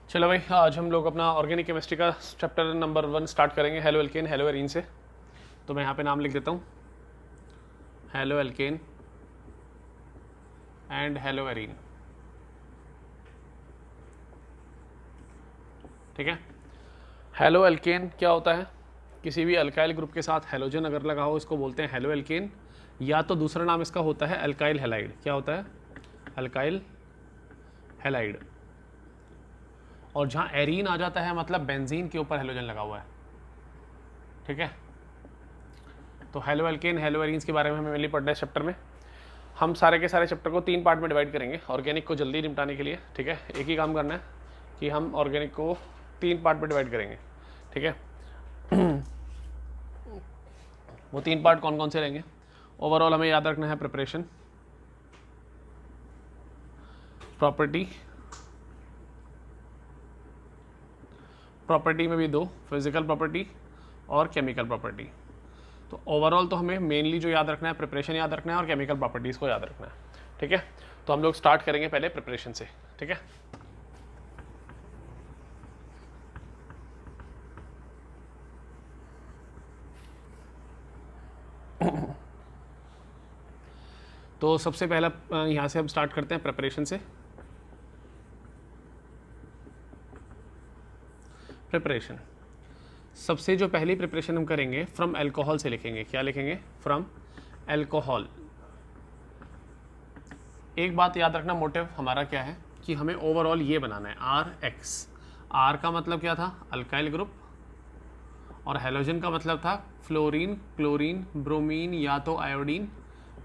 चलो भाई, आज हम लोग अपना ऑर्गेनिक केमिस्ट्री का चैप्टर नंबर 1 स्टार्ट करेंगे, हेलो एल्केन हेलो एरीन से। तो मैं यहाँ पे नाम लिख देता हूँ, halo alkane and hello arene. ठीक है। हेलो एल्केन क्या होता है? किसी भी अल्काइल ग्रुप के साथ हेलोजन अगर लगा हो इसको बोलते हैं हेलो एल्केन, या तो दूसरा नाम इसका होता है अल्काइल हेलाइड। क्या होता है? Alkyl halide. और जहाँ एरीन आ जाता है मतलब बेंजीन के ऊपर हेलोजन लगा हुआ है। ठीक है। तो हेलो एल्केन हेलो एरीन्स के बारे में हमें मेनली पढ़ना है चैप्टर में। हम सारे के सारे चैप्टर को 3 पार्ट में डिवाइड करेंगे ऑर्गेनिक को जल्दी निपटाने के लिए। ठीक है। एक ही काम करना है कि हम ऑर्गेनिक को 3 पार्ट में डिवाइड करेंगे। ठीक है। वो 3 पार्ट कौन कौन से रहेंगे? ओवरऑल हमें याद रखना है प्रिपरेशन, प्रॉपर्टी, प्रॉपर्टी में भी 2, फिजिकल प्रॉपर्टी और केमिकल प्रॉपर्टी। तो ओवरऑल तो हमें मेनली जो याद रखना है प्रिपरेशन याद रखना है और केमिकल प्रॉपर्टीज़ को याद रखना है। ठीक है। तो हम लोग स्टार्ट करेंगे पहले प्रिपरेशन से। ठीक है। तो सबसे पहला यहाँ से हम स्टार्ट करते हैं प्रिपरेशन से। प्रिपरेशन, सबसे जो पहली प्रिपरेशन हम करेंगे फ्रॉम अल्कोहल से लिखेंगे। क्या लिखेंगे? From alcohol. एक बात याद रखना, मोटिव हमारा क्या है कि हमें ओवरऑल ये बनाना है RX। R का मतलब क्या था? अल्काइल ग्रुप, और हेलोजन का मतलब था फ्लोरीन, क्लोरीन, ब्रोमीन या तो आयोडीन,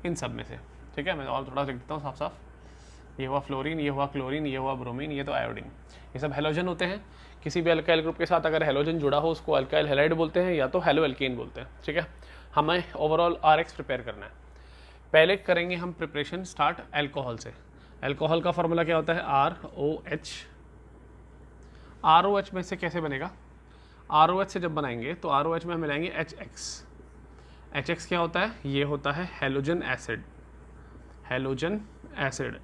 इन सब में से। ठीक है। मैं और थोड़ा लिख देता हूँ साफ साफ। ये हुआ फ्लोरीन, ये हुआ क्लोरीन, ये हुआ ब्रोमीन, ये तो आयोडीन। ये सब हेलोजन होते हैं। किसी भी अल्काइल ग्रुप के साथ अगर हेलोजन जुड़ा हो उसको अल्काइल हेलाइड बोलते हैं या तो हेलो एल्केन बोलते हैं। ठीक है। हमें ओवरऑल RX प्रिपेयर करना है। पहले करेंगे हम प्रिपरेशन स्टार्ट अल्कोहल से। अल्कोहल का फॉर्मूला क्या होता है? ROH। ROH में से कैसे बनेगा? ROH से जब बनाएंगे तो ROH में हम मिलाएंगे HX। HX क्या होता है? ये होता है हेलोजन एसिड। Halogen acid.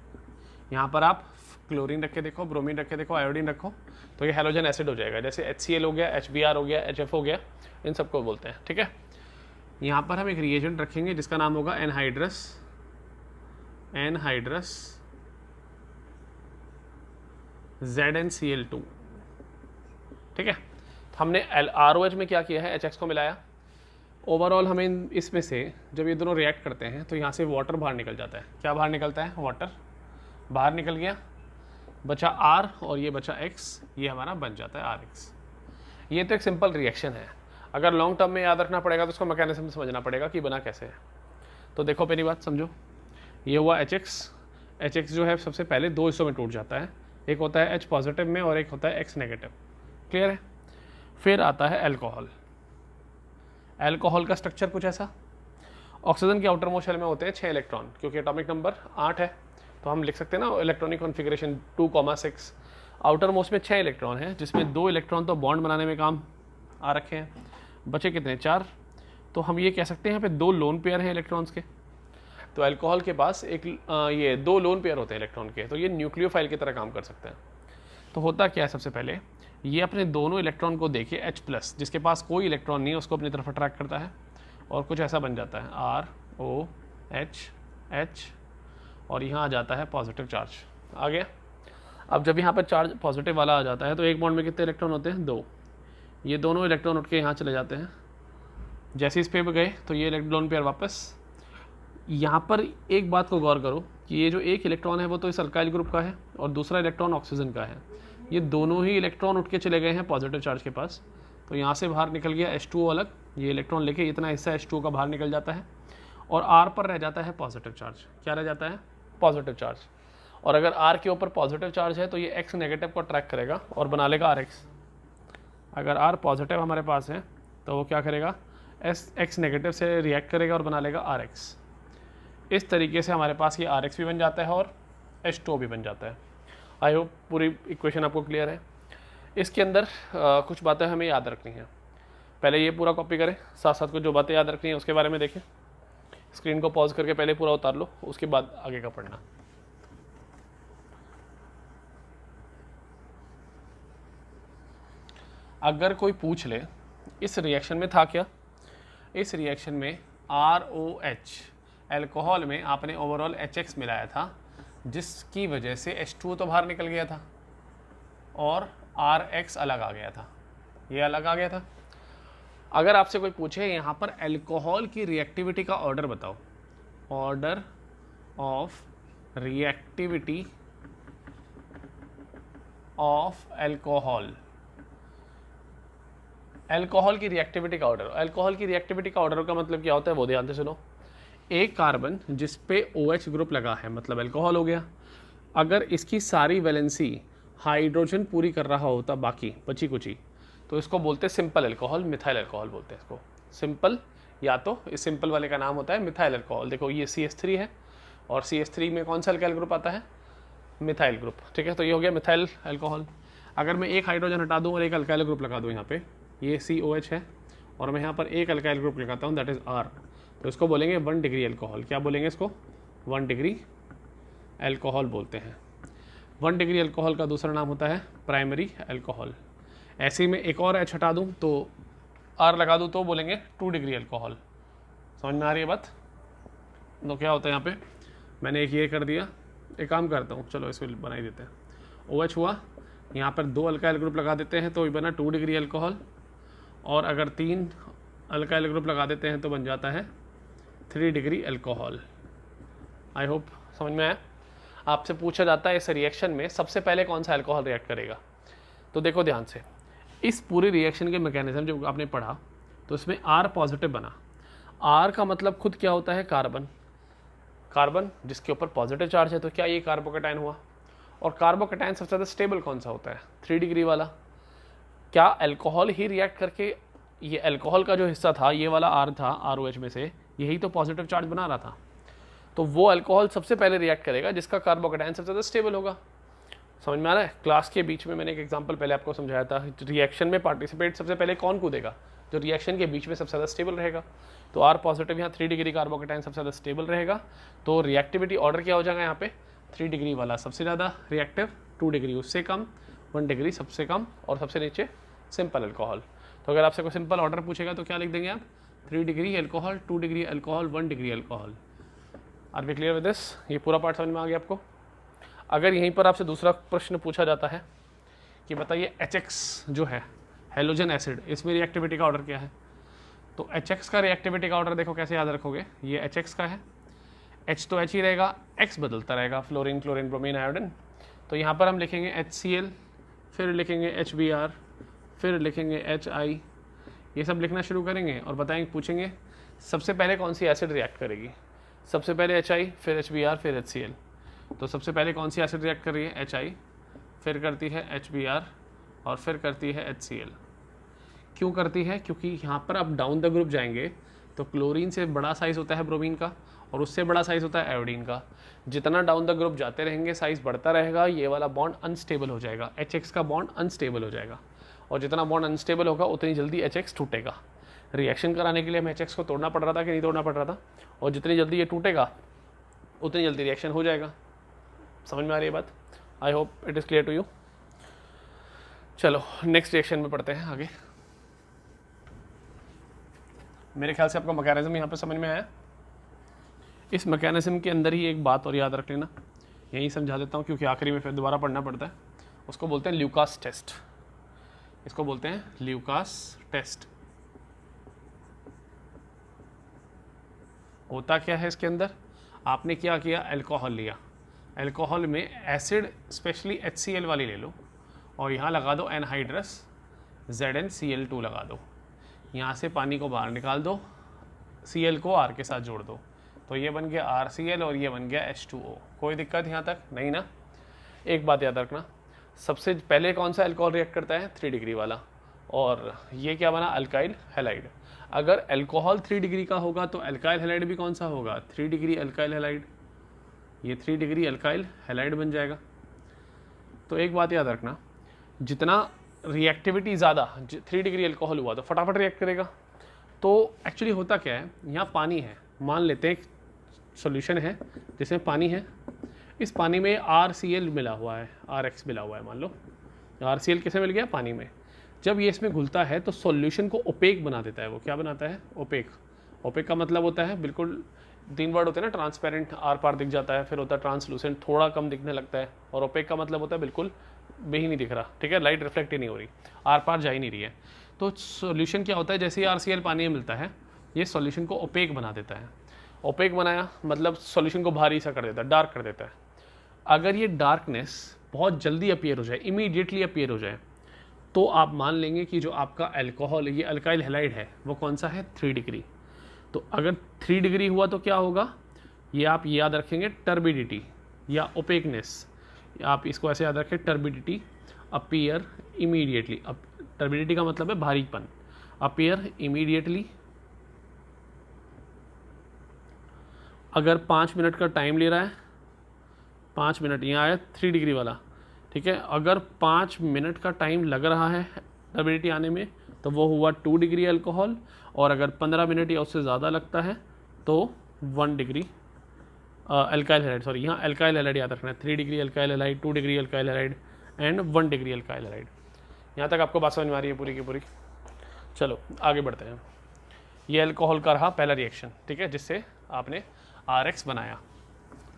यहाँ पर आप क्लोरीन रख के देखो, ब्रोमीन रख के देखो, आयोडीन रखो, तो ये हेलोजन एसिड हो जाएगा। जैसे HCl हो गया, HBr हो गया, HF हो गया, इन सबको बोलते हैं। ठीक है। यहाँ पर हम एक रिएजेंट रखेंगे जिसका नाम होगा एनहाइड्रस। Anhydrous ZnCl2। ठीक है। तो हमने ROH में क्या किया है? HX को मिलाया। ओवरऑल हमें इसमें से जब ये दोनों रिएक्ट करते हैं तो यहाँ से वाटर बाहर निकल जाता है। क्या बाहर निकलता है? वाटर बाहर निकल गया, बचा R और ये बचा X, ये हमारा बन जाता है RX। ये तो एक सिंपल रिएक्शन है। अगर लॉन्ग टर्म में याद रखना पड़ेगा तो उसको मैकेनिज्म समझना पड़ेगा कि बना कैसे है। तो देखो पहली बात समझो, ये हुआ HX। HX जो है सबसे पहले 2 हिस्सों में टूट जाता है, एक होता है H पॉजिटिव में और एक होता है X नेगेटिव। क्लियर है? फिर आता है अल्कोहल। अल्कोहल का स्ट्रक्चर कुछ ऐसा, ऑक्सीजन के आउटर मोस्ट शेल में होते हैं 6 इलेक्ट्रॉन, क्योंकि एटॉमिक नंबर 8 है तो हम लिख सकते हैं ना इलेक्ट्रॉनिक कॉन्फ़िगरेशन 2,6। आउटर मोस्ट में 6 इलेक्ट्रॉन है जिसमें 2 इलेक्ट्रॉन तो बॉन्ड बनाने में काम आ रखे हैं, बचे कितने? 4। तो हम ये कह सकते हैं यहाँ पे 2 लोन पेयर हैं इलेक्ट्रॉन्स के। तो अल्कोहल के पास एक ये 2 लोन पेयर होते हैं इलेक्ट्रॉन के, तो ये न्यूक्लियोफाइल की तरह काम कर सकते हैं। तो होता क्या है, सबसे पहले ये अपने दोनों इलेक्ट्रॉन को देखे H+, जिसके पास कोई इलेक्ट्रॉन नहीं है उसको अपनी तरफ अट्रैक्ट करता है और कुछ ऐसा बन जाता है ROH H, और यहाँ आ जाता है पॉजिटिव चार्ज। आ गया। अब जब यहाँ पर चार्ज पॉजिटिव वाला आ जाता है तो एक बॉन्ड में कितने इलेक्ट्रॉन होते हैं? 2। ये दोनों इलेक्ट्रॉन उठ के यहाँ चले जाते हैं। जैसे इस पे गए तो ये इलेक्ट्रॉन पेयर वापस। यहाँ पर एक बात को गौर करो कि ये जो एक इलेक्ट्रॉन है वो तो इस अल्काइल ग्रुप का है और दूसरा इलेक्ट्रॉन ऑक्सीजन का है। ये दोनों ही इलेक्ट्रॉन उठ के चले गए हैं पॉजिटिव चार्ज के पास, तो यहाँ से बाहर निकल गया H2O अलग। ये इलेक्ट्रॉन लेके इतना हिस्सा H2O का बाहर निकल जाता है और R पर रह जाता है पॉजिटिव चार्ज। क्या रह जाता है? Positive charge. और अगर R के ऊपर पॉजिटिव चार्ज है तो ये X नेगेटिव को अट्रैक्ट करेगा और बना लेगा RX। अगर R पॉजिटिव हमारे पास है तो वो क्या करेगा? X नेगेटिव से रिएक्ट करेगा और बना लेगा RX। इस तरीके से हमारे पास ये RX भी बन जाता है और H2O भी बन जाता है। आई होप पूरी इक्वेशन आपको क्लियर है। इसके अंदर कुछ बातें हमें याद रखनी है। पहले ये पूरा कॉपी करें, साथ साथ कुछ जो बातें याद रखनी है उसके बारे में देखें। स्क्रीन को पॉज करके पहले पूरा उतार लो, उसके बाद आगे का पढ़ना। अगर कोई पूछ ले इस रिएक्शन में था क्या, इस रिएक्शन में ROH अल्कोहल में आपने ओवरऑल HX मिलाया था, जिसकी वजह से H2O तो बाहर निकल गया था और RX अलग आ गया था, ये अलग आ गया था। अगर आपसे कोई पूछे यहाँ पर अल्कोहल की रिएक्टिविटी का ऑर्डर बताओ, order of reactivity of alcohol, alcohol की रिएक्टिविटी का ऑर्डर, अल्कोहल की रिएक्टिविटी का ऑर्डर का मतलब क्या होता है वो ध्यान से सुनो। एक कार्बन जिस पे OH ग्रुप लगा है मतलब अल्कोहल हो गया, अगर इसकी सारी वैलेंसी हाइड्रोजन पूरी कर रहा होता बाकी बची कुची, तो इसको बोलते हैं सिंपल अल्कोहल, मिथाइल अल्कोहल बोलते हैं इसको। सिंपल, या तो इस सिंपल वाले का नाम होता है मिथाइल अल्कोहल। देखो ये CH3 है और CH3 में कौन सा अल्काइल ग्रुप आता है, मिथाइल ग्रुप, ठीक है। तो ये हो गया मिथाइल अल्कोहल। अगर मैं एक हाइड्रोजन हटा दूँ और एक अल्काइल ग्रुप लगा दूँ, यहाँ पे ये COH है और मैं यहाँ पर एक अल्काइल ग्रुप लगाता हूँ दैट इज़ R, तो इसको बोलेंगे 1 डिग्री अल्कोहल। क्या बोलेंगे इसको, 1 डिग्री अल्कोहल बोलते हैं। 1 डिग्री अल्कोहल का दूसरा नाम होता है प्राइमरी अल्कोहल। ऐसे ही मैं एक और H हटा दूँ तो R लगा दूँ तो बोलेंगे 2 डिग्री अल्कोहल। समझ में आ रही है बात। तो क्या होता है यहाँ पे, मैंने एक ये कर दिया, एक काम करता हूँ, चलो इसको बना ही देते हैं। OH हुआ, यहाँ पर 2 अल्काइल ग्रुप लगा देते हैं तो ये बना 2 डिग्री अल्कोहल, और अगर 3 अल्काइल ग्रुप लगा देते हैं तो बन जाता है 3 डिग्री अल्कोहल। आई होप समझ में आया। आपसे पूछा जाता है इस रिएक्शन में सबसे पहले कौन सा अल्कोहल रिएक्ट करेगा, तो देखो ध्यान से, इस पूरी रिएक्शन के मैकेनिज्म जो आपने पढ़ा तो इसमें R पॉजिटिव बना। R का मतलब खुद क्या होता है, कार्बन, कार्बन जिसके ऊपर पॉजिटिव चार्ज है, तो क्या ये कार्बोकैटायन हुआ। और कार्बोकैटायन सबसे ज़्यादा स्टेबल कौन सा होता है, 3 डिग्री वाला। क्या अल्कोहल ही रिएक्ट करके, ये अल्कोहल का जो हिस्सा था ये वाला R था, ROH में से यही तो पॉजिटिव चार्ज बना रहा था, तो वो अल्कोहल सबसे पहले रिएक्ट करेगा जिसका कार्बोकैटायन सबसे ज़्यादा स्टेबल होगा। समझ में आ रहा है। क्लास के बीच में मैंने एक एग्जांपल पहले आपको समझाया था, रिएक्शन में पार्टिसिपेट सबसे पहले कौन कूदेगा, जो रिएक्शन के बीच में सबसे ज़्यादा स्टेबल रहेगा। तो R पॉजिटिव यहाँ 3 डिग्री कार्बोकैटायन सबसे ज़्यादा स्टेबल रहेगा, तो रिएक्टिविटी ऑर्डर क्या हो जाएगा यहाँ पे, 3 डिग्री वाला सबसे ज़्यादा रिएक्टिव, 2 डिग्री उससे कम, 1 डिग्री सबसे कम, और सबसे नीचे सिंपल अल्कोहल। तो अगर आपसे कोई सिंपल ऑर्डर पूछेगा तो क्या लिख देंगे आप, 3 degree alcohol, 2 degree alcohol, 1 degree alcohol. Are we clear with this. ये पूरा पार्ट समझ में आ गया आपको। अगर यहीं पर आपसे दूसरा प्रश्न पूछा जाता है कि बताइए HX जो है हेलोजन एसिड, इसमें रिएक्टिविटी का ऑर्डर क्या है, तो HX का रिएक्टिविटी का ऑर्डर देखो कैसे याद रखोगे, ये HX का है, H तो H ही रहेगा, X बदलता रहेगा, फ्लोरीन, क्लोरीन, ब्रोमीन, आयोडीन। तो यहाँ पर हम लिखेंगे HCl, फिर लिखेंगे HBr, फिर लिखेंगे HI, ये सब लिखना शुरू करेंगे और बताएंगे, पूछेंगे सबसे पहले कौन सी एसिड रिएक्ट करेगी। सबसे पहले HI, फिर HBr, फिर HCl। तो सबसे पहले कौन सी एसिड रिएक्ट कर रही है, HI, फिर करती है HBr और फिर करती है HCl। क्यों करती है, क्योंकि यहाँ पर आप डाउन द ग्रुप जाएंगे तो क्लोरीन से बड़ा साइज़ होता है ब्रोमीन का और उससे बड़ा साइज़ होता है आयोडीन का। जितना डाउन द ग्रुप जाते रहेंगे साइज़ बढ़ता रहेगा, ये वाला बॉन्ड अनस्टेबल हो जाएगा, HX का बॉन्ड अनस्टेबल हो जाएगा, और जितना बॉन्ड अनस्टेबल होगा उतनी जल्दी HX टूटेगा। रिएक्शन कराने के लिए हमें HX को तोड़ना पड़ रहा था कि नहीं तोड़ना पड़ रहा था, और जितनी जल्दी ये टूटेगा उतनी जल्दी रिएक्शन हो जाएगा। समझ में आ रही है बात। I hope it is clear to you. चलो नेक्स्ट रिएक्शन में पढ़ते हैं आगे। मेरे ख्याल से आपका मैकेनिज्म यहाँ पर समझ में आया। इस मैकेनिज्म के अंदर ही एक बात और याद रख लेना, यही समझा देता हूँ क्योंकि आखिरी में फिर दोबारा पढ़ना पड़ता है। उसको बोलते हैं ल्यूकास टेस्ट, इसको बोलते हैं ल्यूकास टेस्ट। होता क्या है इसके अंदर, आपने क्या किया, अल्कोहल लिया, अल्कोहल में एसिड स्पेशली HCl वाली ले लो और यहाँ लगा दो एनहाइड्रस ZnCl2 लगा दो, यहाँ से पानी को बाहर निकाल दो, Cl को R के साथ जोड़ दो, तो ये बन गया RCl और ये बन गया H2O। कोई दिक्कत यहाँ तक नहीं ना। एक बात याद रखना, सबसे पहले कौन सा अल्कोहल रिएक्ट करता है, 3 डिग्री वाला, और ये क्या बना, अल्काइल हैलाइड। अगर अल्कोहल 3 डिग्री का होगा तो अल्काइल हैलाइड भी कौन सा होगा, 3 डिग्री अल्काइल हैलाइड, ये 3 डिग्री अल्काइल हैलाइड बन जाएगा। तो एक बात याद रखना, जितना रिएक्टिविटी ज़्यादा 3 डिग्री अल्कोहल हुआ तो फटाफट रिएक्ट करेगा। तो एक्चुअली होता क्या है, यहाँ पानी है, मान लेते हैं एक सॉल्यूशन है जिसमें पानी है, इस पानी में RCl मिला हुआ है, RX मिला हुआ है, मान लो RCl किसे मिल गया, पानी में। जब ये इसमें घुलता है तो सॉल्यूशन को ओपेक बना देता है। वो क्या बनाता है? ओपेक। ओपेक का मतलब होता है बिल्कुल, 3 वर्ड होते हैं ना, ट्रांसपेरेंट आर पार दिख जाता है, फिर होता है ट्रांसलूसेंट थोड़ा कम दिखने लगता है, और ओपेक का मतलब होता है बिल्कुल भी ही नहीं दिख रहा, ठीक है, लाइट रिफ्लेक्ट ही नहीं हो रही, आर पार जा ही नहीं रही है। तो सॉल्यूशन क्या होता है, जैसे ही RCl पानी में मिलता है ये सॉल्यूशन को ओपेक बना देता है। ओपेक बनाया मतलब सॉल्यूशन को भारी सा कर देता है, डार्क कर देता है। अगर ये डार्कनेस बहुत जल्दी अपीयर हो जाए, इमीडिएटली अपीयर हो जाए, तो आप मान लेंगे कि जो आपका अल्कोहल, ये अल्काइल हैलाइड है, वो कौन सा है? 3 डिग्री। तो अगर 3 डिग्री हुआ तो क्या होगा, ये आप याद रखेंगे, टर्बिडिटी या ओपेकनेस, आप इसको ऐसे याद रखें, टर्बिडिटी अपीयर इमीडिएटली। अब टर्बिडिटी का मतलब है भारीपन, अपीयर इमीडिएटली। अगर 5 मिनट का टाइम ले रहा है, 5 मिनट, यहाँ आया 3 डिग्री वाला, ठीक है, अगर 5 मिनट का टाइम लग रहा है टर्बिडिटी आने में तो वो हुआ 2 डिग्री अल्कोहल, और अगर 15 मिनट या उससे ज़्यादा लगता है तो 1 डिग्री अल्काइल हैलाइड, सॉरी यहाँ अल्काइल हैलाइड याद रखना है, 3 degree alkyl halide, 2 degree alkyl halide and 1 degree alkyl halide. यहाँ तक आपको बात समझ में आ रही है पूरी की पूरी? चलो आगे बढ़ते हैं। ये अल्कोहल का रहा पहला रिएक्शन, ठीक है, जिससे आपने RX बनाया।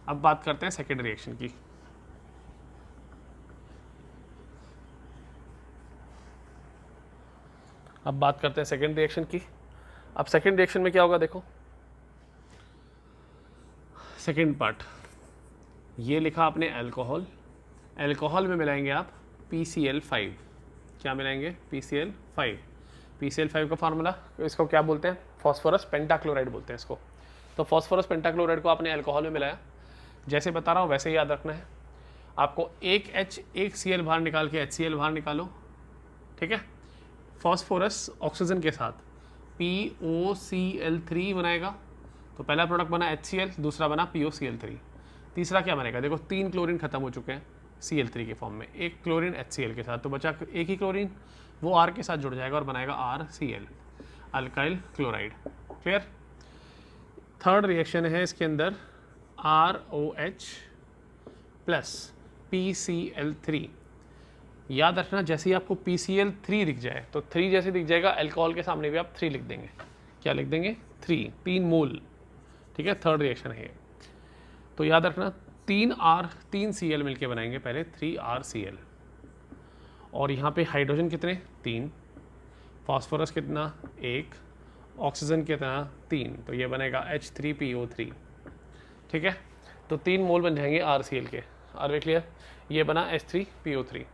अब बात करते हैं सेकेंड रिएक्शन की। अब बात करते हैं सेकेंड रिएक्शन की। अब सेकेंड रिएक्शन में क्या होगा, देखो सेकेंड पार्ट, ये लिखा आपने अल्कोहल, अल्कोहल में मिलाएंगे आप PCl5। क्या मिलाएंगे? PCl5। PCl5 का फार्मूला, इसको क्या बोलते हैं? फॉस्फोरस पेंटाक्लोराइड बोलते हैं इसको। तो फॉस्फोरस पेंटाक्लोराइड को आपने अल्कोहल में मिलाया, जैसे बता रहा हूँ वैसे ही याद रखना है आपको। एक Cl बाहर निकाल के HCl बाहर निकालो, ठीक है। फॉस्फोरस ऑक्सीजन के साथ POCl3 बनाएगा, तो पहला प्रोडक्ट बना HCl, दूसरा बना POCl3, तीसरा क्या बनेगा? देखो 3 क्लोरीन खत्म हो चुके हैं Cl3 के फॉर्म में, एक क्लोरीन HCl के साथ, तो बचा एक ही क्लोरीन, वो R के साथ जुड़ जाएगा और बनाएगा RCl, alkyl chloride. Clear? Third reaction है इसके अंदर ROH प्लस PCl3। याद रखना, जैसे ही आपको PCl3 दिख जाए तो 3 जैसे दिख जाएगा, अल्कोहल के सामने भी आप 3 लिख देंगे। क्या लिख देंगे? 3 मोल, ठीक है। थर्ड रिएक्शन है, तो याद रखना 3 Cl मिलके बनाएंगे पहले 3RCl, और यहाँ पे हाइड्रोजन कितने? 3, फास्फोरस कितना? 1, ऑक्सीजन कितना? 3, तो ये बनेगा H3PO3, ठीक है। तो 3 मोल बन जाएंगे RCl के। Are we clear? ये बना H3PO3।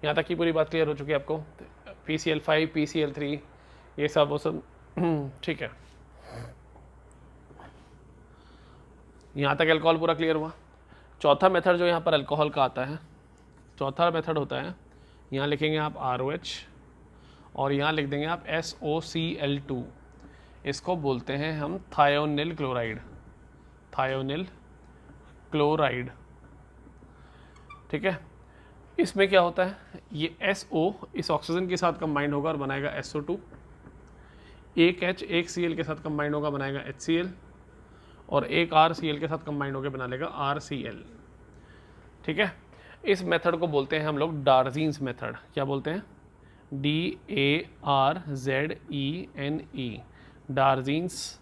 यहाँ तक की पूरी बात क्लियर हो चुकी है आपको? PCl5, PCl3, ये सब वो सब ठीक है। यहाँ तक अल्कोहल पूरा क्लियर हुआ। चौथा मेथड जो यहाँ पर अल्कोहल का आता है, चौथा मेथड होता है, यहाँ लिखेंगे आप ROH और यहाँ लिख देंगे आप SOCl2। इसको बोलते हैं हम थायोनिल क्लोराइड, थायोनिल क्लोराइड, ठीक है। इसमें क्या होता है, ये SO इस ऑक्सीजन के साथ कंबाइंड होगा और बनाएगा SO2, एक H एक Cl के साथ कंबाइंड होगा बनाएगा HCl, और एक RCl के साथ कंबाइंड होकर बना लेगा RCl, ठीक है। इस मेथड को बोलते हैं हम लोग डार्जीन्स मेथड। क्या बोलते हैं? DARZENE, डार्जीन्स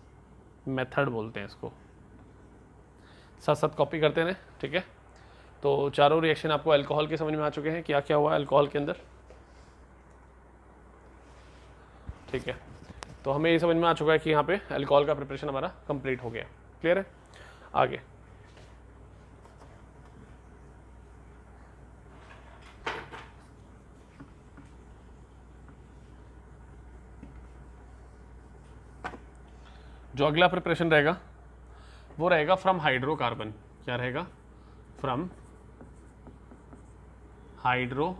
मेथड बोलते हैं इसको। साथ साथ कॉपी करते हैं, ठीक है। तो चारों रिएक्शन आपको अल्कोहल के समझ में आ चुके हैं, क्या क्या हुआ अल्कोहल के अंदर, ठीक है। तो हमें ये समझ में आ चुका है कि यहाँ पे अल्कोहल का प्रिपरेशन हमारा कंप्लीट हो गया। क्लियर है? आगे जो अगला प्रिपरेशन रहेगा वो रहेगा फ्रॉम हाइड्रोकार्बन। क्या रहेगा? From hydrocarbon.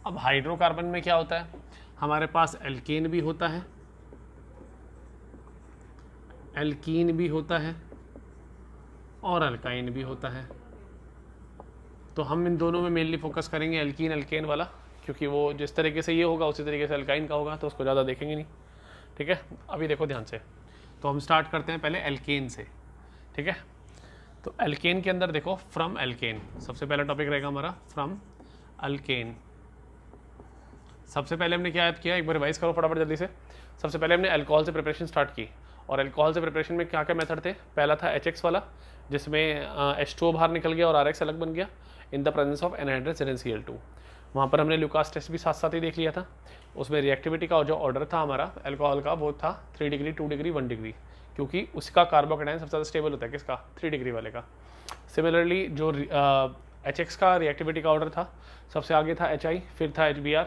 अब हाइड्रोकार्बन में क्या होता है, हमारे पास एल्केन भी होता है, एल्कीन भी होता है और अल्काइन भी होता है। तो हम इन दोनों में मेनली फोकस करेंगे एल्कीन अल्केन वाला, क्योंकि वो जिस तरीके से ये होगा उसी तरीके से अल्काइन का होगा, तो उसको ज़्यादा देखेंगे नहीं, ठीक है। अभी देखो ध्यान से, तो हम स्टार्ट करते हैं पहले एल्केन से, ठीक है। तो एल्केन के अंदर देखो फ्रॉम एल्केन, सबसे पहला टॉपिक रहेगा हमारा फ्रॉम अल्केन। सबसे पहले हमने क्या याद किया, एक बार रिवाइज करो फटाफट जल्दी से। सबसे पहले हमने अल्कोहल से प्रिपरेशन स्टार्ट की, और अल्कोहल से प्रिपरेशन में क्या क्या मेथड थे। पहला था HX वाला, जिसमें H2O बाहर निकल गया और RX अलग बन गया in the presence of anhydrous ZnCl2। वहाँ पर हमने लुकास टेस्ट भी साथ साथ ही देख लिया था। उसमें रिएक्टिविटी का जो ऑर्डर था हमारा अल्कोहल का, वो था 3 डिग्री, 2 डिग्री, 1 डिग्री, क्योंकि उसका कार्बोकेटाइन सबसे ज़्यादा स्टेबल होता है, किसका, 3 डिग्री वाले का। सिमिलरली जो HX का रिएक्टिविटी का ऑर्डर था, सबसे आगे था HI, फिर था HBr,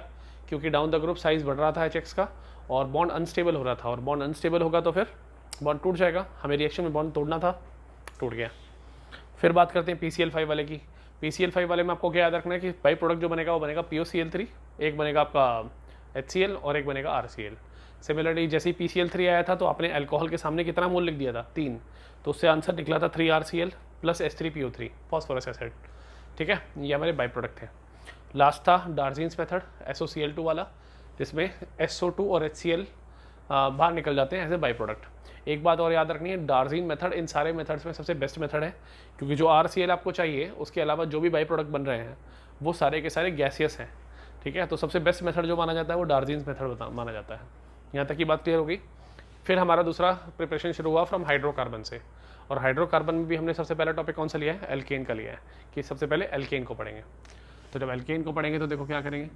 क्योंकि डाउन द ग्रुप साइज बढ़ रहा था HX का और बॉन्ड अनस्टेबल हो रहा था, और बॉन्ड अनस्टेबल होगा तो फिर बॉन्ड टूट जाएगा। हमें रिएक्शन में बॉन्ड तोड़ना था, टूट गया। फिर बात करते हैं PCl5 वाले की। PCl5 वाले में आपको क्या याद रखना है कि बाई प्रोडक्ट जो बनेगा वो बनेगा POCl3, एक बनेगा आपका HCl और एक बनेगा RCl। सिमिलरली जैसे ही PCl3 आया था तो आपने अल्कोहल के सामने कितना मोल लिख दिया था, 3, तो उससे आंसर निकला था 3RCl plus H3PO3 phosphorous acid. ठीक है, ये हमारे बाई प्रोडक्ट थे। लास्ट था डार्जिन्स मेथड SOCl2 वाला, जिसमें SO2 और HCl बाहर निकल जाते हैं एज ए बाई प्रोडक्ट। एक बात और याद रखनी है, डार्जिन मेथड इन सारे मेथड्स में सबसे बेस्ट मेथड है, क्योंकि जो RCl आपको चाहिए उसके अलावा जो भी बाई प्रोडक्ट बन रहे हैं वो सारे के सारे गैसियस हैं। ठीक है, तो सबसे बेस्ट मेथड जो माना जाता है वो डार्जिन्स मेथड माना जाता है। यहाँ तक की बात क्लियर होगी। फिर हमारा दूसरा प्रिपरेशन शुरू हुआ फ्रॉम हाइड्रोकार्बन से, और हाइड्रोकार्बन में भी हमने सबसे पहला टॉपिक कौन सा लिया है, एल्केन का लिया है, कि सबसे पहले एल्केन को पढ़ेंगे। तो जब एल्केन को पढ़ेंगे तो देखो क्या करेंगे।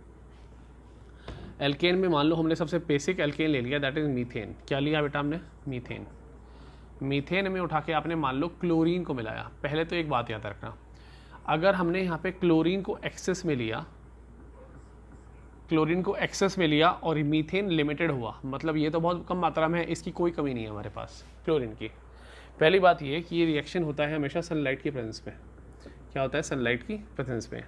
एल्केन में मान लो हमने सबसे बेसिक एल्केन ले लिया, दैट इज मीथेन। क्या लिया बेटा हमने, मीथेन। मीथेन में उठा के आपने मान लो क्लोरीन को मिलाया। पहले तो एक बात याद रखना, अगर हमने यहाँ पे क्लोरीन को एक्सेस में लिया, क्लोरीन को एक्सेस में लिया और मीथेन लिमिटेड हुआ, मतलब ये तो बहुत कम मात्रा में है, इसकी कोई कमी नहीं है हमारे पास क्लोरीन की। पहली बात ये कि ये रिएक्शन होता है हमेशा सनलाइट की प्रेजेंस में। क्या होता है, सनलाइट की प्रेजेंस में।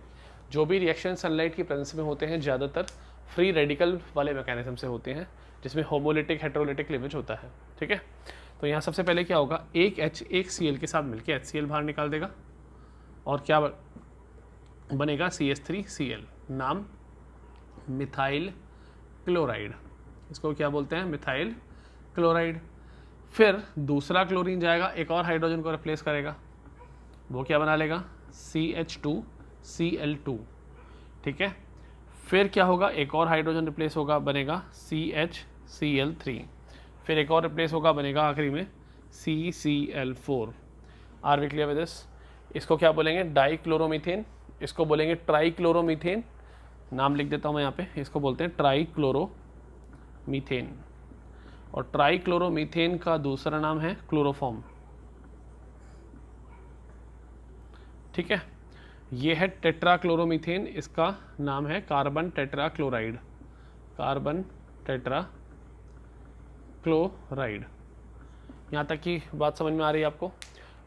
जो भी रिएक्शन सनलाइट की प्रेजेंस में होते हैं ज़्यादातर फ्री रेडिकल वाले मैकेनिज्म से होते हैं, जिसमें होमोलिटिक हेट्रोलिटिक क्लीवेज होता है। ठीक है, तो यहाँ सबसे पहले क्या होगा, एक H एक Cl के साथ मिलके HCl बाहर निकाल देगा, और क्या बनेगा, CH3Cl, नाम मिथाइल क्लोराइड। इसको क्या बोलते हैं, मिथाइल क्लोराइड। फिर दूसरा क्लोरीन जाएगा, एक और हाइड्रोजन को रिप्लेस करेगा, वो क्या बना लेगा, CH2Cl2। ठीक है, फिर क्या होगा, एक और हाइड्रोजन रिप्लेस होगा, बनेगा CHCl3। फिर एक और रिप्लेस होगा, बनेगा आखिरी में CCl4। Are we clear with this. इसको क्या बोलेंगे, डाइक्लोरोमीथेन, इसको बोलेंगे ट्राइक्लोरोमीथेन। नाम लिख देता हूँ मैं यहाँ पे, इसको बोलते हैं ट्राइक्लोरोमीथेन। और ट्राइक्लोरोमीथेन का दूसरा नाम है क्लोरोफॉर्म। ठीक है, ये है टेट्राक्लोरोमीथेन, इसका नाम है कार्बन टेट्राक्लोराइड, कार्बन टेट्राक्लोराइड। यहाँ तक की बात समझ में आ रही है आपको।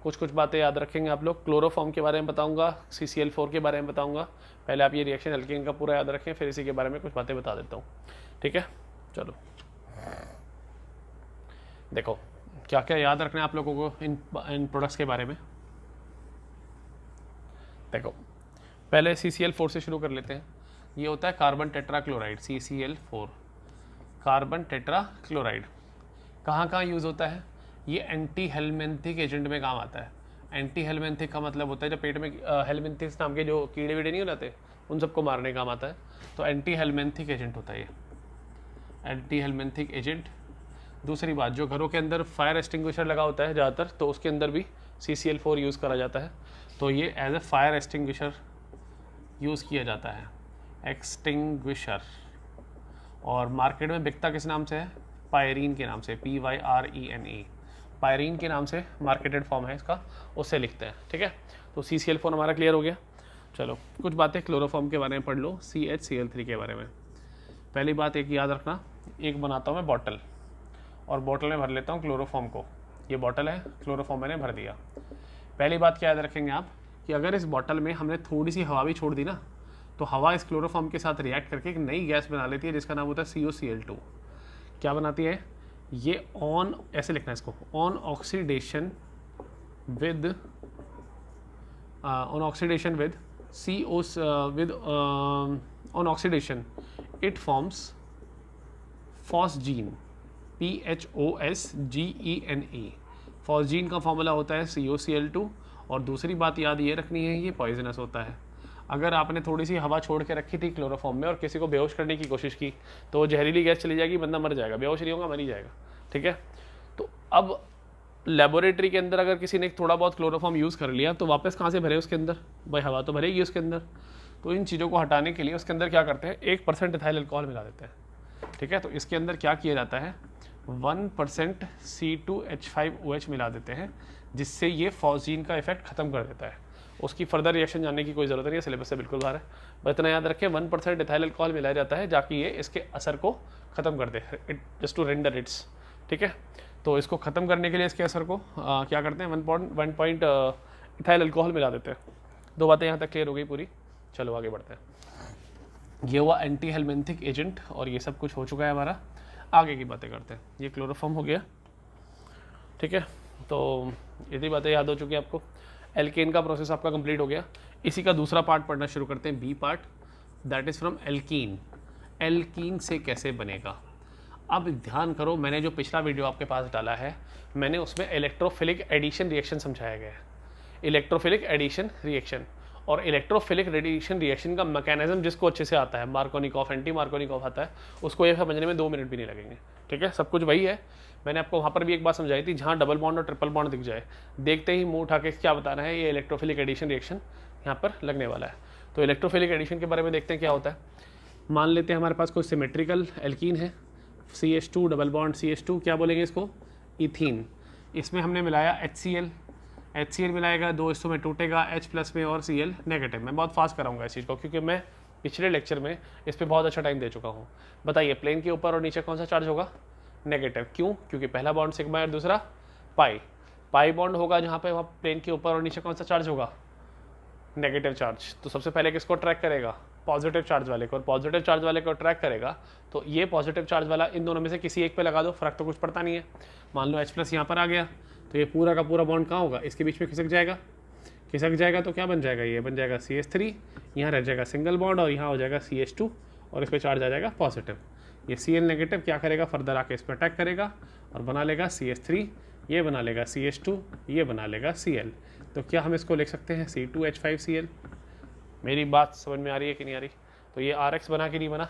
कुछ कुछ बातें याद रखेंगे आप लोग। क्लोरोफॉर्म के बारे में बताऊंगा, CCl4 के बारे में बताऊंगा। पहले आप ये रिएक्शन एल्केन का पूरा याद रखें, फिर इसी के बारे में कुछ बातें बता देता हूँ। ठीक है, चलो देखो क्या क्या याद रखना है आप लोगों को इन प्रोडक्ट्स के बारे में। देखो पहले CCl4 से शुरू कर लेते हैं। ये होता है carbon tetrachloride, CCl4, carbon tetrachloride. कहाँ कहाँ यूज़ होता है, ये एंटी हेलमिंथिक एजेंट में काम आता है। एंटी हेलमिंथिक का मतलब होता है जब पेट में हेलमिंथिक्स नाम के जो कीड़े वीड़े नहीं हो जाते, उन सबको मारने काम आता है, तो एंटी हेलमिंथिक एजेंट होता है ये, एंटी हेलमिंथिक एजेंट। दूसरी बात, जो घरों के अंदर फायर एक्सटिंग्विशर लगा होता है ज़्यादातर, तो उसके अंदर भी CCl4 यूज़ करा जाता है, तो ये as a fire extinguisher use किया जाता है, एक्सटिंग्विशर। और मार्केट में बिकता किस नाम से है, पायरीन के नाम से, PYRENE, पायरीन के नाम से मार्केटेड फॉर्म है इसका, उससे लिखते हैं। ठीक है, तो CCl4 हमारा क्लियर हो गया। चलो कुछ बातें क्लोरोफॉर्म के बारे में पढ़ लो, CHCl3 के बारे में। पहली बात एक याद रखना, एक बनाता हूँ मैं बॉटल, और बॉटल में भर लेता हूँ क्लोरोफॉर्म को। ये बॉटल है, क्लोरोफॉर्म मैंने भर दिया। पहली बात क्या याद रखेंगे आप, कि अगर इस बॉटल में हमने थोड़ी सी हवा भी छोड़ दी ना, तो हवा इस क्लोरोफॉर्म के साथ रिएक्ट करके एक नई गैस बना लेती है, जिसका नाम होता है COCl2। क्या बनाती है ये, ऑन, ऐसे लिखना है इसको, on oxidation with on oxidation it forms phosgene, PHOSGENE। Phosgene का फॉर्मूला होता है COCl2, और दूसरी बात याद ये रखनी है, ये पॉइजनस होता है। अगर आपने थोड़ी सी हवा छोड़ के रखी थी क्लोरोफॉर्म में और किसी को बेहोश करने की कोशिश की तो वो जहरीली गैस चली जाएगी, बंदा मर जाएगा, बेहोश नहीं होगा, मर ही जाएगा। ठीक है, तो अब लेबोरेटरी के अंदर अगर किसी ने थोड़ा बहुत क्लोरोफॉर्म यूज़ कर लिया तो वापस कहाँ से भरे उसके अंदर, भाई हवा तो भरेगी उसके अंदर। तो इन चीज़ों को हटाने के लिए उसके अंदर क्या करते हैं, 1% इथाइल अल्कोहल मिला देते हैं। ठीक है, तो इसके अंदर क्या किया जाता है, 1% C2H5OH मिला देते हैं, जिससे ये फॉस्जीन का इफेक्ट खत्म कर देता है। उसकी फर्दर रिएक्शन जानने की कोई ज़रूरत नहीं है, सिलेबस से बिल्कुल बाहर है। बस इतना याद रखें 1% इथाइल अल्कोहल मिलाया जाता है जाकि ये इसके असर को ख़त्म कर दे, जस्ट टू रेंडर इट्स। ठीक है, तो इसको ख़त्म करने के लिए इसके असर को क्या करते हैं, 1 पॉइंट इथाइल अल्कोहल मिला देते हैं। दो बातें यहाँ तक क्लियर हो गई पूरी। चलो आगे बढ़ते हैं। ये हुआ एंटी हेलमिंथिक एजेंट और ये सब कुछ हो चुका है हमारा। आगे की बातें करते हैं। ये क्लोरोफॉर्म हो गया, ठीक है, तो इतनी बातें याद हो चुकी है आपको। एल्केन का प्रोसेस आपका कंप्लीट हो गया। इसी का दूसरा पार्ट पढ़ना शुरू करते हैं, B part, that is from alkene. Alkene से कैसे बनेगा। अब ध्यान करो, मैंने जो पिछला वीडियो आपके पास डाला है, मैंने उसमें इलेक्ट्रोफिलिक एडिशन रिएक्शन समझाया गया है। इलेक्ट्रोफिलिक एडिशन रिएक्शन और इलेक्ट्रोफिलिक रेडिएशन रिएक्शन का मैकेनिज्म जिसको अच्छे से आता है, मार्कोनिकॉफ, एंटी मार्कोनिकॉफ आता है, उसको ये समझने में 2 मिनट भी नहीं लगेंगे। ठीक है, सब कुछ वही है। मैंने आपको वहाँ पर भी एक बात समझाई थी, जहाँ डबल बॉन्ड और ट्रिपल बॉन्ड दिख जाए, देखते ही मुंह उठा के क्या बताना है, ये इलेक्ट्रोफिलिक एडिशन रिएक्शन यहाँ पर लगने वाला है। तो इलेक्ट्रोफिलिक एडिशन के बारे में देखते हैं क्या होता है। मान लेते हैं हमारे पास कोई सिमेट्रिकल एल्कीन है, CH2 डबल बॉन्ड CH2, क्या बोलेंगे इसको, इथीन। इसमें हमने मिलाया HCl मिलाएगा, 2 हिस्सों में टूटेगा, H+ में और Cl नेगेटिव। मैं बहुत फास्ट कराऊंगा इस चीज़ को क्योंकि मैं पिछले लेक्चर में इस पर बहुत अच्छा टाइम दे चुका हूँ। बताइए प्लेन के ऊपर और नीचे कौन सा चार्ज होगा, नेगेटिव। क्यों, क्योंकि पहला बॉन्ड सिग्मा और दूसरा पाई बॉन्ड होगा, जहाँ पे वहाँ प्लेन के ऊपर और नीचे कौन सा चार्ज होगा, नेगेटिव चार्ज। तो सबसे पहले किसको ट्रैक करेगा, पॉजिटिव चार्ज वाले को, और पॉजिटिव चार्ज वाले को ट्रैक करेगा तो ये पॉजिटिव चार्ज वाला इन दोनों में से किसी एक पे लगा दो, फर्क तो कुछ पड़ता नहीं है। मान लो H+ यहाँ पर आ गया तो ये पूरा का पूरा बॉन्ड कहाँ होगा, इसके बीच में खिसक जाएगा तो क्या बन जाएगा, ये बन जाएगा CH3, यहाँ रह जाएगा सिंगल बॉन्ड और यहाँ हो जाएगा CH2 और इस पर चार्ज आ जाएगा पॉजिटिव। ये Cl नेगेटिव क्या करेगा, फर्दर आके इस पर अटैक करेगा और बना लेगा CH3, ये बना लेगा CH2, ये बना लेगा Cl। तो क्या हम इसको लिख सकते हैं C2H5Cl। मेरी बात समझ में आ रही है कि नहीं आ रही। तो ये RX बना कि नहीं बना,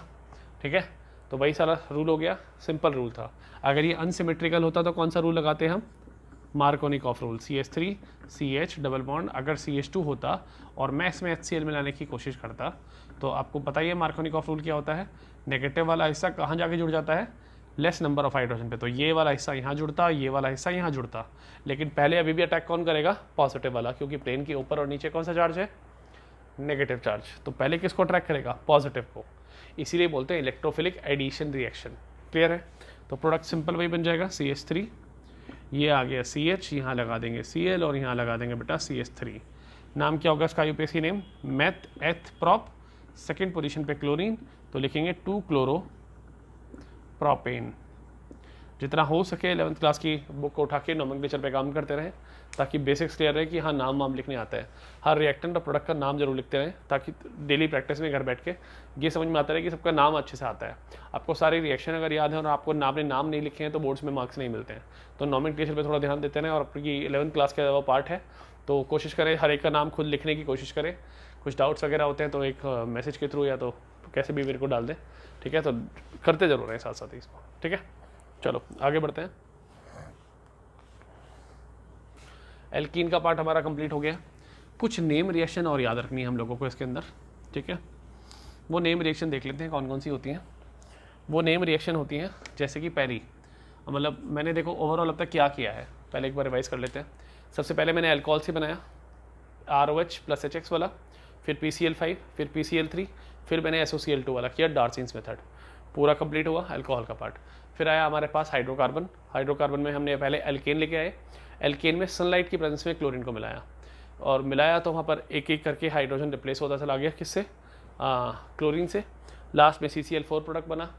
ठीक है। तो वही सारा रूल हो गया, सिंपल रूल था। अगर ये अनसिमेट्रिकल होता तो कौन सा रूल लगाते हैं हम, Markovnikov rule, CH3 CH double bond. अगर CH2 होता और मैं इसमें HCl मिलाने की कोशिश करता तो आपको पता ही है मार्कोनिकॉफ रूल क्या होता है, नेगेटिव वाला हिस्सा कहाँ जाके जुड़ जाता है, लेस नंबर ऑफ हाइड्रोजन पे। तो ये वाला हिस्सा यहाँ जुड़ता, ये वाला हिस्सा यहाँ जुड़ता, लेकिन पहले अभी भी अटैक कौन करेगा, पॉजिटिव वाला, क्योंकि प्लेन के ऊपर और नीचे कौन सा चार्ज है, नेगेटिव चार्ज। तो पहले किसको अट्रैक्ट करेगा, पॉजिटिव को। इसीलिए बोलते हैं इलेक्ट्रोफिलिक एडिशन रिएक्शन। क्लियर है। तो प्रोडक्ट सिंपल वही बन जाएगा, CH3, ये आ गया CH, यहाँ लगा देंगे Cl और यहाँ लगा देंगे बेटा CH3। नाम क्या होगा इसका UPSC name, meth eth prop. Second position पे क्लोरीन, तो लिखेंगे 2 क्लोरो प्रोपेन। जितना हो सके 11th क्लास की बुक को उठा के नोमेनक्लेचर पे काम करते रहें ताकि बेसिक्स क्लियर रहे कि हाँ नाम वाम लिखने आता है। हर रिएक्टेंट और प्रोडक्ट का नाम जरूर लिखते रहें ताकि डेली प्रैक्टिस में घर बैठ के ये समझ में आता रहे कि सबका नाम अच्छे से आता है। आपको सारे रिएक्शन अगर याद है और आपको अपने नाम नहीं लिखे हैं तो बोर्ड्स में मार्क्स नहीं मिलते हैं। तो नोमेनक्लेचर पे थोड़ा ध्यान देते रहें। और आपकी 11th क्लास का वो पार्ट है तो कोशिश करें हर एक का नाम खुद लिखने की कोशिश करें। कुछ डाउट्स वगैरह होते हैं तो एक मैसेज के थ्रू या तो कैसे भी मेरे को डाल दें, ठीक है। तो करते जरूर हैं साथ साथ ही इसको, ठीक है। चलो आगे बढ़ते हैं। एल्कीन का पार्ट हमारा कंप्लीट हो गया। कुछ नेम रिएक्शन और याद रखनी है हम लोगों को इसके अंदर, ठीक है। वो नेम रिएक्शन देख लेते हैं कौन कौन सी होती हैं। वो नेम रिएक्शन होती हैं जैसे कि पहली, मतलब मैंने देखो ओवरऑल अब तक क्या किया है, पहले एक बार रिवाइज कर लेते हैं। सबसे पहले मैंने अल्कोहल से बनाया ROH + HX वाला, फिर PCl5, फिर PCl3, फिर मैंने SOCl2 वाला किया, डार्सिन्स मेथड। पूरा कंप्लीट हुआ अल्कोहल का पार्ट। फिर आया हमारे पास हाइड्रोकार्बन में हमने पहले एल्केन लेके आए। एल्केन में सनलाइट की प्रेजेंस में क्लोरीन को मिलाया और मिलाया तो वहाँ पर एक एक करके हाइड्रोजन रिप्लेस होता चला गया, किससे, क्लोरीन से। लास्ट में CCl4 प्रोडक्ट बना,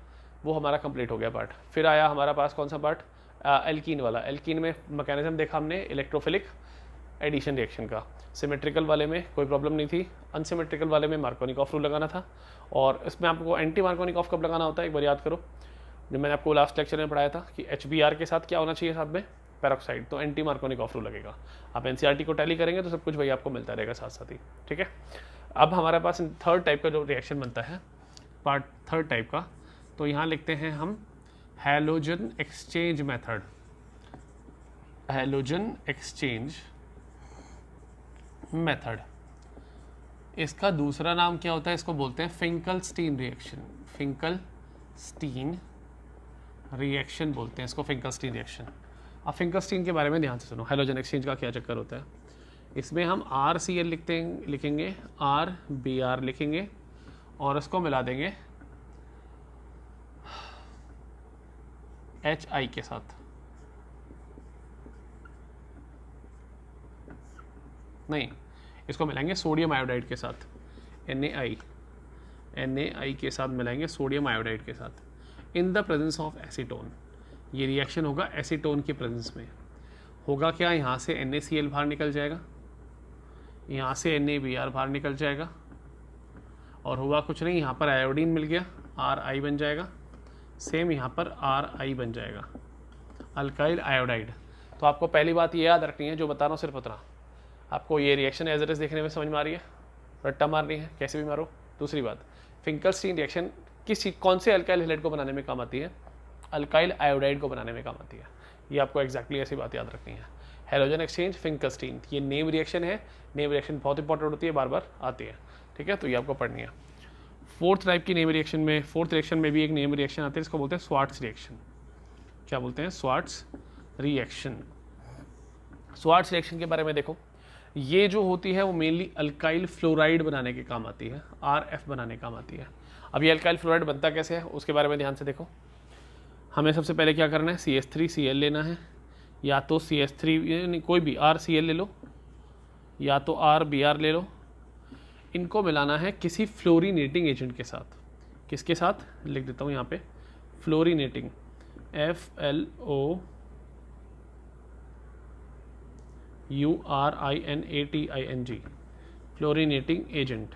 वो हमारा कंप्लीट हो गया पार्ट। फिर आया हमारा पास कौन सा पार्ट, एल्कीन वाला। एल्कीन में मैकेनिज्म देखा हमने इलेक्ट्रोफिलिक एडिशन रिएक्शन का। सिमेट्रिकल वाले में कोई प्रॉब्लम नहीं थी, अनसिमेट्रिकल वाले में मार्कोनिकॉफ रूल लगाना था। और इसमें आपको एंटी मार्कोनिकॉफ कब लगाना होता है, एक बार याद करो। जब मैंने आपको लास्ट लेक्चर में पढ़ाया था कि HBr के साथ क्या होना चाहिए, साथ में पेरोक्साइड, तो एंटी मार्कोनिकॉफ रूल लगेगा। आप एनसीईआरटी को टैली करेंगे तो सब कुछ वही आपको मिलता रहेगा साथ साथ ही, ठीक है। अब हमारे पास थर्ड टाइप का जो रिएक्शन बनता है, पार्ट थर्ड टाइप का, तो यहाँ लिखते हैं हम halogen exchange method. Halogen exchange method, इसका दूसरा नाम क्या होता है, इसको बोलते हैं फिंकलस्टीन रिएक्शन। फिंकलस्टीन रिएक्शन बोलते हैं इसको, फिंकलस्टीन रिएक्शन। अब फिंकलस्टीन के बारे में ध्यान से सुनो, हैलोजन एक्सचेंज का क्या चक्कर होता है। इसमें हम RCl लिखेंगे, RBr लिखेंगे और इसको मिला देंगे HI के साथ, नहीं, इसको मिलाएंगे सोडियम आयोडाइड के साथ, NaI के साथ मिलाएंगे सोडियम आयोडाइड के साथ in the presence of acetone. ये रिएक्शन होगा एसीटोन के प्रेजेंस में। होगा क्या, यहाँ से NaCl बाहर निकल जाएगा, यहाँ से NaBr बाहर निकल जाएगा, और हुआ कुछ नहीं, यहाँ पर आयोडीन मिल गया, Ri बन जाएगा, सेम यहाँ पर Ri बन जाएगा, अल्काइल आयोडाइड। तो आपको पहली बात ये याद रखनी है, जो बता रहा हूँ सिर्फ उतना, आपको ये रिएक्शन एज इट इज देखने में समझ में आ रही है, रट्टा मारनी है, कैसे भी मारो। दूसरी बात, फिंकलस्टीन रिएक्शन कौन से अल्काइल हैलाइड को बनाने में काम आती है, अल्काइल आयोडाइड को बनाने में काम आती है। ये आपको एग्जैक्टली ऐसी बात याद रखनी है। हैलोजन एक्सचेंज, फिंकलस्टीन, ये नेम रिएक्शन है। नेम रिएक्शन बहुत इंपॉर्टेंट होती है, बार बार आती है, ठीक है, तो ये आपको पढ़नी है। फोर्थ टाइप की नेम रिएक्शन में, फोर्थ रिएक्शन में भी एक नेम रिएक्शन आती है, इसको बोलते हैं स्वार्ट्स रिएक्शन। क्या बोलते हैं, स्वार्ट्स रिएक्शन। स्वार्ट्स रिएक्शन के बारे में देखो, ये जो होती है वो मेनली अल्काइल फ्लोराइड बनाने के काम आती है, RF बनाने काम आती है। अब ये अल्काइल फ्लोराइड बनता कैसे है उसके बारे में ध्यान से देखो। हमें सबसे पहले क्या करना है, CH3Cl लेना है, या तो CH3 कोई भी RCl ले लो, या तो RBr ले लो। इनको मिलाना है किसी फ्लोरीनेटिंग एजेंट के साथ। किसके साथ, लिख देता हूँ यहाँ पे, फ्लोरीनेटिंग, FLOURINATING, फ्लोरीनेटिंग एजेंट।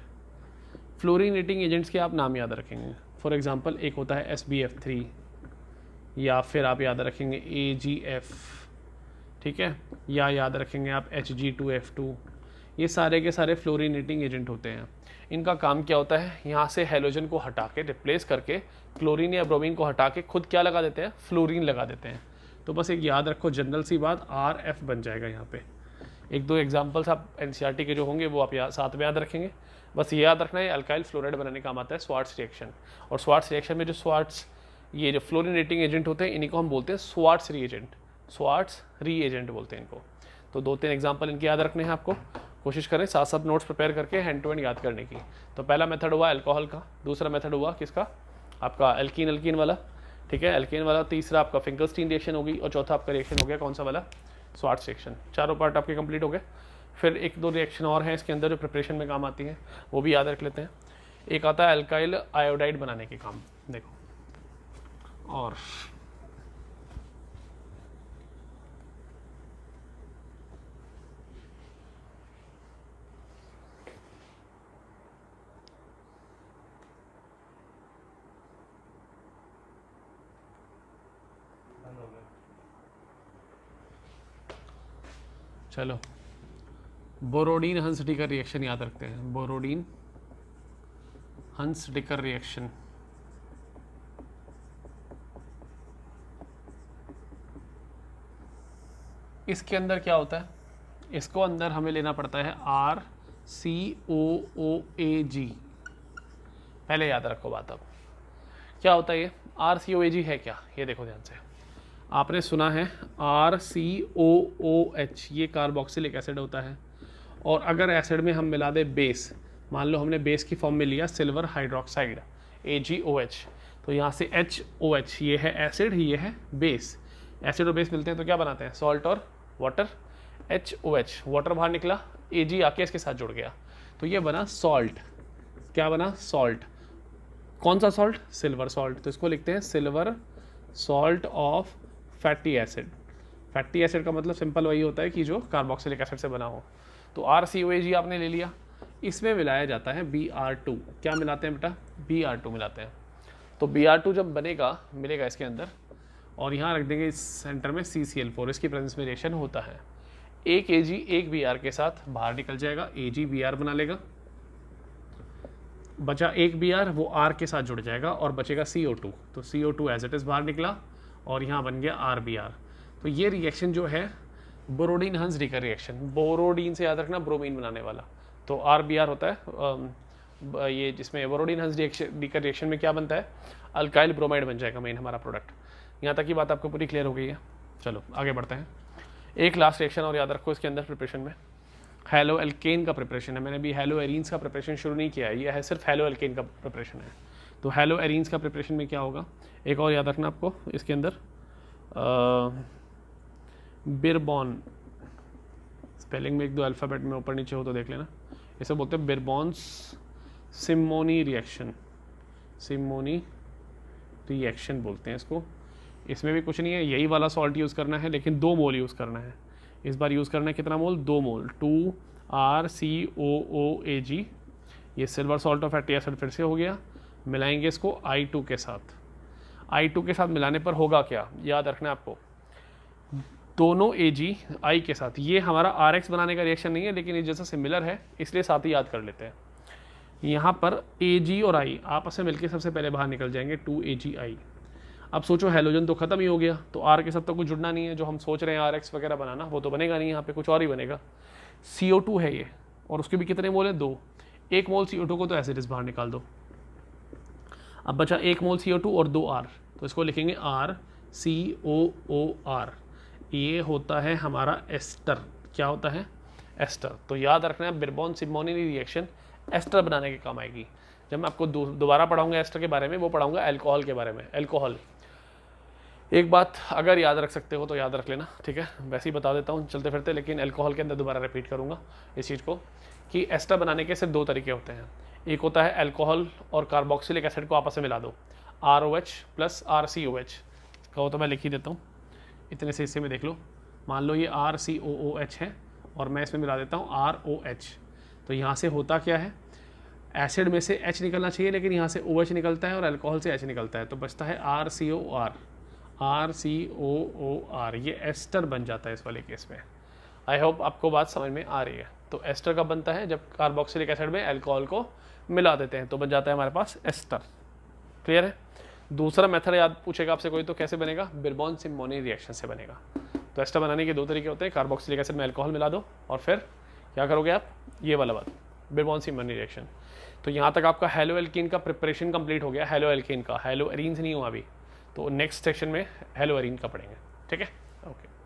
फ्लोरीनेटिंग एजेंट्स के आप नाम याद रखेंगे। फॉर एग्जांपल एक होता है SbF3, या फिर आप याद रखेंगे AgF, ठीक है, या याद रखेंगे आप Hg2F2। ये सारे के सारे फ्लोरीनेटिंग एजेंट होते हैं। इनका काम क्या होता है, यहाँ से हैलोजन को हटा के, रिप्लेस करके, क्लोरीन या ब्रोमीन को हटा के खुद क्या लगा देते हैं, फ्लोरीन लगा देते हैं। तो बस एक याद रखो जनरल सी बात, RF बन जाएगा यहाँ पे। एक दो एग्जाम्पल्स आप NCERT के जो होंगे वो आप साथ में याद रखेंगे। बस ये याद रखना है, अल्काइल फ्लोराइड बनाने का काम आता है स्वार्ट्स रिएक्शन। और स्वार्ट्स रिएक्शन में जो ये जो फ्लोरीनेटिंग एजेंट होते हैं, इन्हीं को हम बोलते हैं स्वार्ट्स रीएजेंट। स्वार्ट्स रीएजेंट बोलते हैं इनको। तो 2-3 एग्जाम्पल इनके याद रखने हैं आपको। कोशिश करें साथ साथ नोट्स प्रिपेयर करके हैंड टू हैंड याद करने की। तो पहला मेथड हुआ अल्कोहल का, दूसरा मेथड हुआ किसका, आपका एल्कीन वाला, ठीक है, एल्केन वाला। तीसरा आपका फिंकलस्टीन रिएक्शन होगी, और चौथा आपका रिएक्शन हो गया कौन सा वाला, स्वार्ट्स रिएक्शन। चारों पार्ट आपके कंप्लीट हो गए। फिर 1-2 रिएक्शन और हैं इसके अंदर जो प्रिपरेशन में काम आती हैं, वो भी याद रख लेते हैं। एक आता है अल्काइल आयोडाइड बनाने के काम, देखो, और चलो बोरोडीन हंस-डिकर रिएक्शन याद रखते हैं। बोरोडीन हंस-डिकर रिएक्शन, इसके अंदर क्या होता है, इसको अंदर हमें लेना पड़ता है RCOOAG। पहले याद रखो बात। अब क्या होता है ये RCOAG है क्या, ये देखो ध्यान से। आपने सुना है RCOOH, ये कार्बोक्सिलिक एसिड होता है। और अगर एसिड में हम मिला दे बेस, मान लो हमने बेस की फॉर्म में लिया सिल्वर हाइड्रोक्साइड AgOH, तो यहाँ से HOH, ये है एसिड, ये है बेस। एसिड और बेस मिलते हैं तो क्या बनाते हैं, सॉल्ट और वाटर। HOH, वाटर बाहर निकला, Ag आके इसके साथ जुड़ गया, तो ये बना सॉल्ट। क्या बना, सॉल्ट। कौन सा सॉल्ट, सिल्वर सॉल्ट। तो इसको लिखते हैं silver salt of fatty acid. Fatty acid का मतलब सिंपल वही होता है कि जो कार्बोक्सिलिक एसिड से बना हो। तो RCOAG आपने ले लिया, इसमें मिलाया जाता है Br2। क्या मिलाते हैं बेटा, Br2 मिलाते हैं। तो Br2 जब बनेगा, मिलेगा इसके अंदर, और यहाँ रख देंगे इस सेंटर में CCl4, इसकी प्रेजेंस में रिएक्शन होता है। एक Ag एक Br के साथ बाहर निकल जाएगा, Ag Br बना लेगा, बचा एक Br, वो R के साथ जुड़ जाएगा और बचेगा CO2, तो CO2 एज इट इज़ बाहर निकला और यहाँ बन गया RBr। तो ये रिएक्शन जो है बोरोडीन हंस डीकर रिएक्शन, बोरोडीन से याद रखना ब्रोमीन बनाने वाला, तो RBr होता है ये, जिसमें बोरोडीन हंस डीकर रिएक्शन में क्या बनता है, अल्काइल ब्रोमाइड बन जाएगा मेन हमारा प्रोडक्ट। यहाँ तक की बात आपको पूरी क्लियर हो गई है। चलो आगे बढ़ते हैं। एक लास्ट रिएक्शन और याद रखो इसके अंदर प्रिपरेशन में, हेलो एल्केन का प्रिपरेशन है। मैंने अभी हेलो एरीन्स का प्रिपरेशन शुरू नहीं किया है, ये है सिर्फ हेलो एल्केन का प्रिपरेशन है। तो हेलो एरीन्स का प्रिपरेशन में क्या होगा, एक और याद रखना आपको इसके अंदर, बिरबॉन, स्पेलिंग में एक दो अल्फ़ाबेट में ऊपर नीचे हो तो देख लेना, इसे बोलते हैं बिरबॉन्स सिमोनी रिएक्शन, सिमोनी रिएक्शन बोलते हैं इसको। इसमें भी कुछ नहीं है, यही वाला सॉल्ट यूज़ करना है, लेकिन 2 मोल यूज़ करना है। इस बार यूज़ करना है कितना मोल, 2 मोल, 2RCOOAg। ये silver salt of fatty acid फिर से हो गया। मिलाएंगे इसको I2 के साथ। I2 के साथ मिलाने पर होगा क्या, याद रखना है आपको, दोनों Ag I के साथ, ये हमारा RX बनाने का रिएक्शन नहीं है, लेकिन ये जैसा सिमिलर है इसलिए साथ ही याद कर लेते हैं। यहाँ पर Ag और I आपस में मिलकर सबसे पहले बाहर निकल जाएंगे, 2AgI। अब सोचो हेलोजन तो ख़त्म ही हो गया, तो R के साथ तो कुछ जुड़ना नहीं है, जो हम सोच रहे हैं RX वगैरह बनाना वो तो बनेगा नहीं, यहाँ पे कुछ और ही बनेगा। CO2 है ये, और उसके भी कितने मोल है, 2। 1 मोल CO2 को तो एसिड बाहर निकाल दो। अब बचा 1 मोल CO2 और 2 R, तो इसको लिखेंगे RCOOR। ये होता है हमारा एस्टर। क्या होता है, एस्टर। तो याद रखना है बिरबॉन सिमोनी रिएक्शन एस्टर बनाने के काम आएगी। जब मैं आपको दोबारा पढ़ाऊंगा एस्टर के बारे में, वो पढ़ाऊंगा अल्कोहल के बारे में। अल्कोहल, एक बात अगर याद रख सकते हो तो याद रख लेना, ठीक है, वैसे ही बता देता हूँ चलते फिरते, लेकिन अल्कोहल के अंदर दोबारा रिपीट करूँगा इस चीज़ को कि एस्टर बनाने के सिर्फ 2 तरीके होते हैं। एक होता है अल्कोहल और कार्बोक्सिलिक एसिड को आपस में मिला दो, ROH प्लस RCOH। कहो तो मैं लिख ही देता हूँ, इतने से हिस्से में देख लो। मान लो ये RCOOH है और मैं इसमें मिला देता हूँ ROH। तो यहाँ से होता क्या है, एसिड में से H निकलना चाहिए, लेकिन यहाँ से OH निकलता है और अल्कोहल से H निकलता है, तो बचता है RCOR। ये एस्टर बन जाता है इस वाले केस में। आई होप आपको बात समझ में आ रही है। तो एस्टर कब बनता है, जब कार्बोक्सिलिक एसिड में अल्कोहल को मिला देते हैं, तो बन जाता है हमारे पास एस्टर। क्लियर है। दूसरा मेथड याद पूछेगा आपसे कोई तो कैसे बनेगा, बिरबॉन सिमोनी रिएक्शन से बनेगा। तो एस्टर बनाने के 2 तरीके होते हैं, कार्बोक्सिलिक एसिड में अल्कोहल मिला दो और फिर क्या करोगे आप, ये वाला बात, बिरबॉन सिमोनी रिएक्शन। तो यहाँ तक आपका हेलो एल्कीन का प्रिपरेशन कंप्लीट हो गया, हेलो एल्कीन का। हेलो एरीन से नहीं हुआ अभी, तो नेक्स्ट सेक्शन में हेलो एरीन का पढ़ेंगे, ठीक है। ओके।